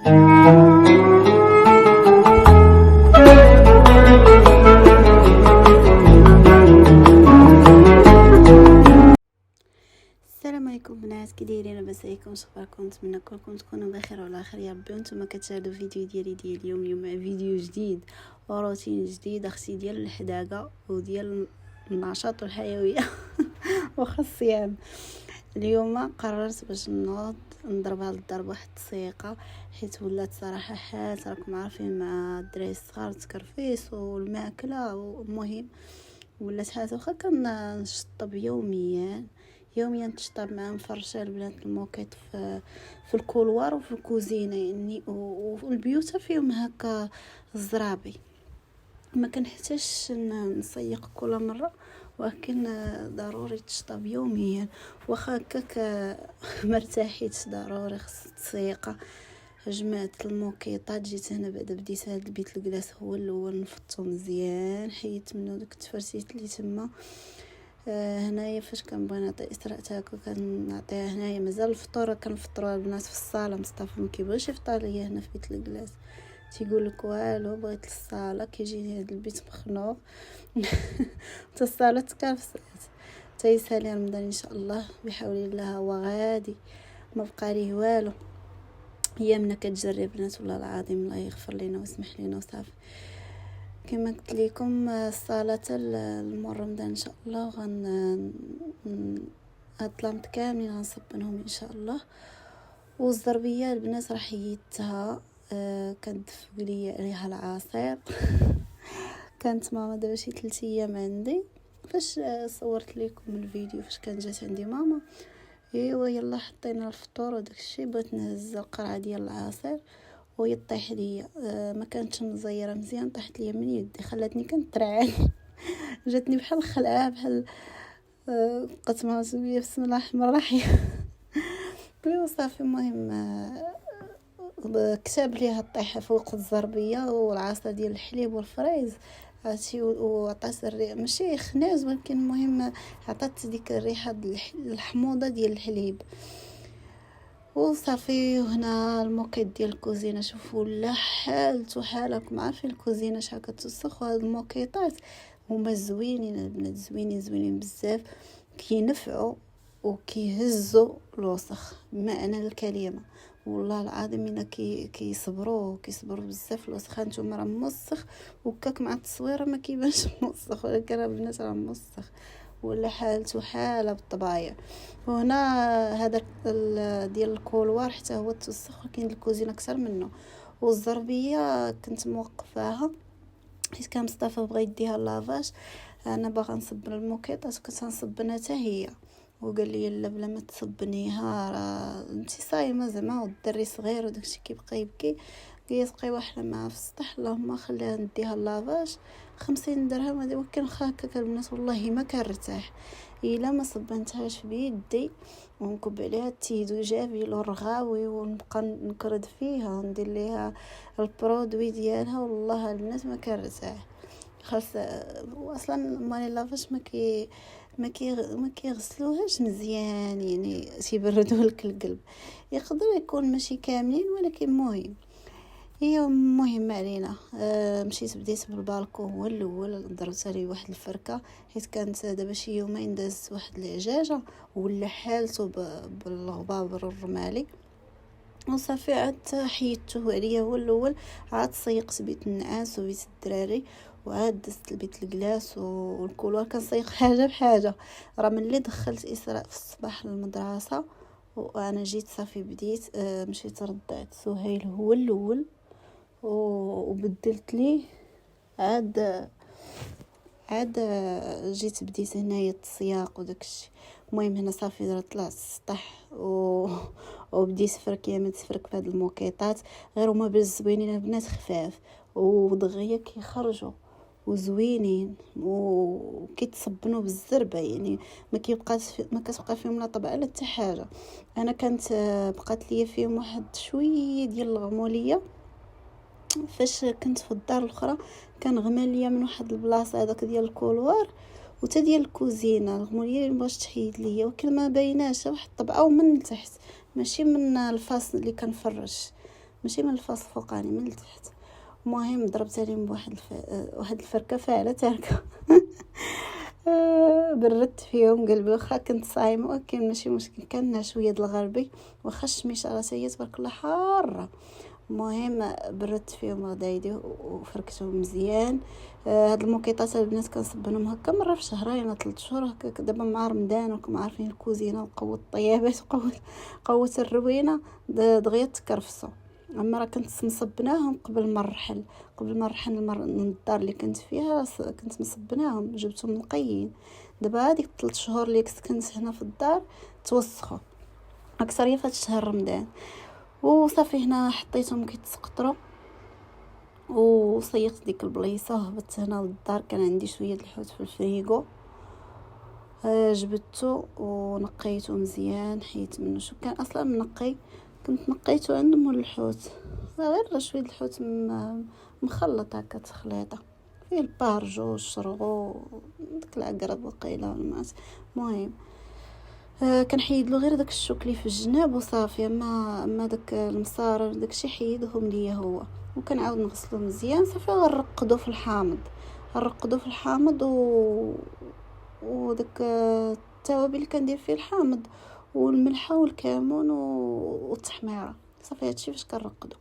السلام عليكم بنات، كي دايرين؟ لاباس عليكم؟ شخباركم؟ نتمنى كلكم تكونوا بخير وعلى خير يا ربي. وانتم كتشاهدوا فيديو ديال اليوم مع فيديو جديد وروتين جديد، اختي ديال الحداقه وديال النشاط والحيويه واخا الصيام. اليوم قررت باش نوض نضرب هاد الضرب واحد التسيقه، حيت ولات صراحه حالت راكم عارفين مع الدراري الصغار التكرفيس والماكله، المهم ولات حالت. واخا كنشطب يوميا تشطب مع مفرشه البنات الموكيط في الكولوار وفي الكوزينه يعني، والبيوت فيهم هكا الزرابي، ما كنحتاجش نسيق كل مره، ولكن ضروري تشطب يوميا. واخا هكاك مرتاحيتش، ضروري خص تسيقه. جمعت الموكيطات، جيت هنا بعدا بديت هاد البيت الكلاس هو الاول نفطو مزيان، حيت منو داك التفرسيت اللي تما. هنايا فاش كنبغي نعطي اسراء تاكل كنعطيها هنايا. مازال الفطوره كنفطروا البنات في الصاله، مصطفى ما كيبغيش يفطر ليا هنا في بيت الكلاس، تيقول لك والو بغيت الصاله. كيجيني هذا البيت مخنوق حتى الصاله تكافسات. تيسالي رمضان ان شاء الله بحول الله، هو غادي ما بقى ليه والو. ايامنا كتجري بنات والله العظيم، الله يغفر لنا ويسمح لنا وصافي. كما قلت لكم الصلاه المر رمضان ان شاء الله، هاد الطلامط كاملين غنصبنهم ان شاء الله. والزربيه البنات راه حيدتها، كندفق ليا عليها العصير كانت ماما دابا شي 3 ايام عندي. فاش صورت لكم الفيديو فاش كان جات عندي ماما، ايوا يلا حطينا الفطور وداك الشيء، بغيت نهز القرعه ديال العصير وهي طيح ليا. ما كانتش مزيره مزيان، طاحت ليا من يدي، خلاتني كنترعل جاتني بحال خلعه، بحال قسمه بيا بسم الله الرحمن الرحيم وصافي. المهم كتاب ليها الطيحه فوق الزربيه والعصا ديال الحليب والفريز، عرفتي، وعطات الريحه ماشي خناز، ولكن المهم عطات ديك الريحه الحموضه ديال الحليب وصافي. وهنا الموكيط ديال الكوزينه، شوفوا لا حالته حالكم عارفين الكوزينه شحال كتوسخ، وهاد الموكيطات هما زوينين البنات، زوينين بزاف، كينفعوا وكيهزوا الوسخ بمعنى الكلمه. والله العظيم الا كيصبروا بزاف الوسخ. نتوما راه موسخ وكاك مع التصويره ما كيبانش موسخ، ولكن راه البنات راه موسخ ولا حالته حاله بالطبايع. وهنا هذا ديال الكولوار حتى هو توسخ، ولكن الكوزينه اكثر منه. والزربيه كنت موقفاها حيت كان مصطفى بغى يديها لافاج، انا باغا نصبن الموكيطات كنت غنصبنها حتى هي، وقال لي لا بلا ما تصبنيها راه انتي صايمه زعما، والدري صغير وداكشي كيبقى يبكي. قال بقاي واحده معاه في السطح، اللهم خليها نديها لافاج 50 درهم هذه. ولكن واخا هكاك البنات والله ما كنرتاح الا ما صبنتهاش بيدي ونكب عليها التيد وجابي له الرغاوي ونبقى نكرد فيها ندير ليها البرودوي ديالها. والله البنات ما كنرتاح. خاص اصلا ماني لافاش ما كيغسلوهاش مزيان، يعني تيبردوا لك القلب. يقدر يكون ماشي كاملين، ولكن مهم هي مهم علينا. مشيت بديت بالبالكو هو الاول، ضربت لي واحد الفركه حيت كانت دابا شي يومين دازت واحد العجاجه ولا حالته بالغبار الرمالي، وصافي عاد حيدته عليا هو الاول. عاد سيقت بيت النعاس وبيت الدراري، وعاد دزت البيت الكلاس والكولوار. كنسيق حاجه بحاجه. راه ملي دخلت اسراء في الصباح للمدرسه وانا جيت صافي بديت مشيت ردعت سهيل هو الاول وبدلت ليه. عاد جيت بديت هنايا التسياق وداكشي. المهم هنا صافي طلعت السطح وبديت فرك يا ما تفرك بهاد الموكيطات، غير هما بالزوينين البنات، خفاف ودغيا كيخرجوا وزوينين وكيتصبنوا بالزربه، يعني ما كتبقى فيهم لا طبعه لا حتى حاجه. انا كانت بقات ليا فيهم واحد شويه ديال الغموليه فاش كنت في الدار الاخرى، كان غمى ليا من واحد البلاصه هذاك ديال الكولوار وتا ديال الكوزينه الغموليه اللي باش تحيد ليا، ولكن ما بايناش واحد الطبعه ومن تحت ماشي من الفاصل اللي كنفرش. ماشي من الفاس فوقاني، من التحت. المهم ضربت عليهم بواحد واحد الفركه فاعله تاركه. بردت فيهم قلبي، واخا كنت صايمه ولكن ماشي مشكل، كان شويه د الغربي واخا الشميشه راه هي تبارك الله حاره. المهم بردت فيهم غدايدي وفركتهم مزيان. هاد الموكيطات البنات كنصبنهم هكا مره في شهرين 3 شهور هكا. دابا مع رمضان وراكم عارفين الكوزينه وقوه الطيابات قوه الروينه دغيا تكرفصوا. اما راه كنت مصبناهم قبل ما نرحل، للدار اللي كنت فيها كنت مصبناهم، جبتهم نقيين. دابا هذيك 3 شهور اللي كنت هنا في الدار توسخوا اكثر في شهر رمضان. وصافي هنا حطيتهم كيتسقطروا وصيقت ديك البليصه وهبطت هنا للدار. كان عندي شويه الحوت في الفريغو، جبدته ونقيته مزيان، حيت منه شو كان اصلا منقي، كنت نقيته عند مول الحوت، غير شويه الحوت مخلط هكا تخليطه فيه البارجو والشرغو داك العقرب وقيله والماس. المهم كنحيد له غير داك الشوكلي في الجناب وصافي. اما داك المصارر داكشي حيدهم ليا هو، وكنعاود نغسلو مزيان. صافي غنرقدو في الحامض وداك التوابل اللي كندير فيه الحامض والملحه والكمون والتحميره. صافي هادشي فاش كنرقدو.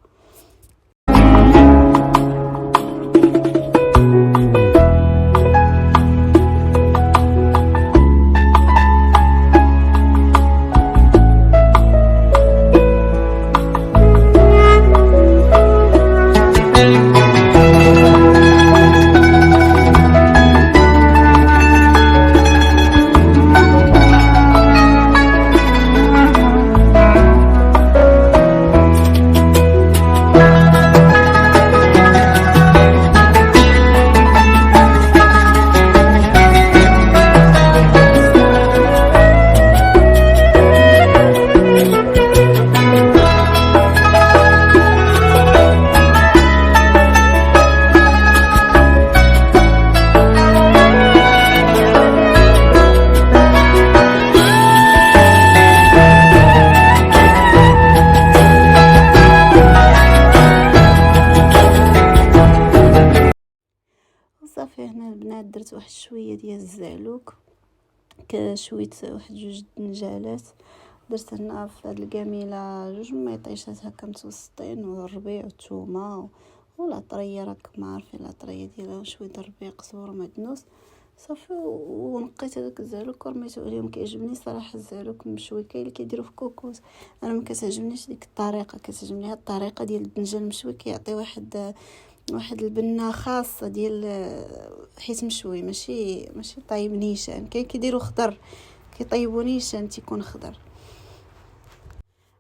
صافي هنا البنات درت واحد شويه ديال الزعلوك، شويه واحد 2 دنجالات. درت هنا في هاد الكاميله 2 ميطيشات هكا متوسطين، والربيع والثومه والعطريه، راكم عارفين العطريه ديالها، شويه الربيع قزبر ومعدنوس. صافي ونقيت هذاك الزعلوك ورميتو عليهم. كيعجبني صراحه الزعلوك مشوي، كاين اللي كيديروا في كوكوز، انا ما كتعجبنيش ديك الطريقه، كتعجبني هاد الطريقه ديال الدنجال المشوي، كيعطي واحد البنه خاصه ديال حيت مشوي ماشي طايب نيشان. كاين كيديروا خضر كيطيبوا نيشان تيكون خضر.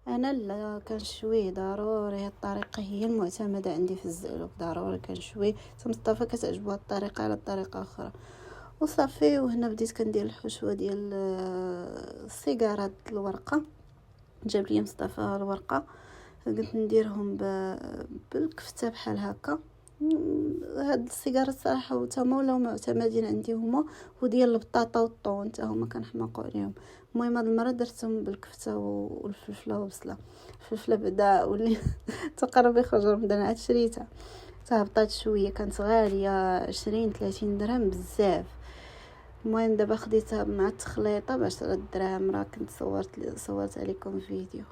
انا لا كنشويه ضروري، هاد الطريقه هي المعتمده عندي في الزعلوك، ضروري كنشويه. مصطفى كتعجبو هاد الطريقه على الطريقه اخرى. وصافي وهنا بديت كندير الحشوه ديال السيجاره الورقه. جاب لي مصطفى الورقه، قلت نديرهم بالكفته بحال هكا. هاد السيجاره الصراحه وتما ولاو معتمدين عندي هما، وديال البطاطا والطون حتى هما كنحماقوا عليهم. المهم هاد المره درتهم بالكفته والفلفله وبصله. الفلفله بعدا ولي تقرب يخرج رمضان عاد شريتها، هبطات شويه، كانت غاليه 20-30 درهم بزاف. المهم دابا خديتها مع التخليطه ب10 دراهم، راه كنت صورت عليكم فيديو.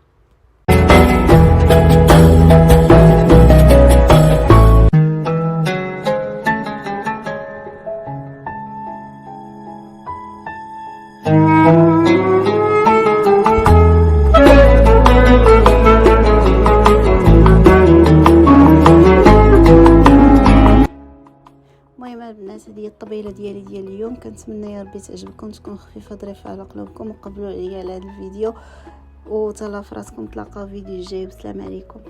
المهم البنات هذه الطبيله ديال اليوم، كنتمنى يا ربي تعجبكم، تكون خفيفه ظريفه على قلوبكم، وقبلوا عليا على هذا الفيديو، وتهلاو فراسكم. تلاقاو فيديو جاي، والسلام عليكم.